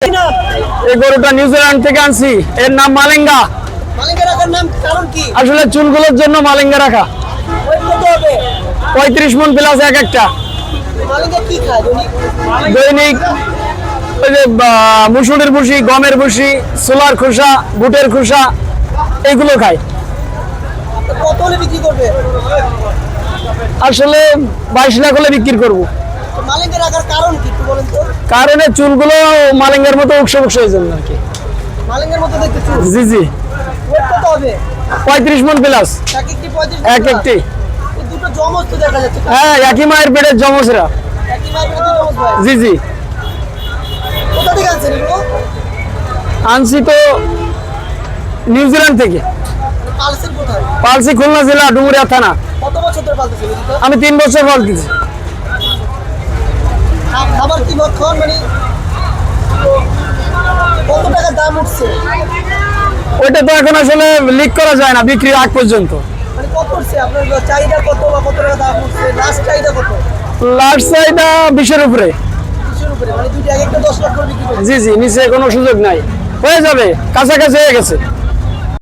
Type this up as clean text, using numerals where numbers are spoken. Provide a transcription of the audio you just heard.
এই গরুটা নিউজিল্যান্ড থেকে আনছি, এর নাম মালেঙ্গা। মালেঙ্গা রাখার নাম কারণ কি? আসলে চুলগুলোর জন্য মালেঙ্গা রাখা। ওই কত হবে? 35 মন প্লাস এক একটা। মালেঙ্গা কি খায় দৈনিক ওই যে মুসুরির ভুসি, গমের ভুসি, ছোলার খোসা, বুটের খোসা এগুলো খায়। কত হলে বিক্রি করবে? আসলে 22 লাখ হলে বিক্রি করবো। মালেঙ্গা রাখার কারণ কি একটু বলেন তো? কারণে চুলগুলো মালেঙ্গার মতো উৎস এই জন্য আর কি। মালেঙ্গার মতো দেখতে চুল। জি জি। ওয়েট কত হবে? 35 মন প্লাস। এক একটি 35? এক একটি। এই দুটো জমজ তো দেখা যাচ্ছে। হ্যাঁ, একই মায়ের পেটের জমজরা। একই মায়ের পেটে জমজ ভাই। জি জি। কোথা থেকে আনছেন এগুলো? আনছি তো নিউজিল্যান্ড থেকে। পালছেন কোথায়? পালছি খুলনা জেলা ডুমুরিয়া থানা। কত বছর ধরে পালতেছেন এগুলো? আমি 3 বছর পালতেছি। খাবার কি ভক্ষণ মানে কত টাকা দাম উঠছে? ওইটা তো এখন আসলে লিক করা যায় না বিক্রির আগ পর্যন্ত। মানে কত উঠছে আপনার চাহিদা কত বা কত টাকা দাম উঠছে? লাস্ট চাহিদা কত? লাস্ট চাহিদা 20-এর উপরে। 20-এর উপরে মানে দুইটা এক একটা 10 লাখ করে বিক্রি করবে। জি জি, নিচে কোনো সুযোগ নাই, হয়ে যাবে, কাছাকাছি হয়ে গেছে।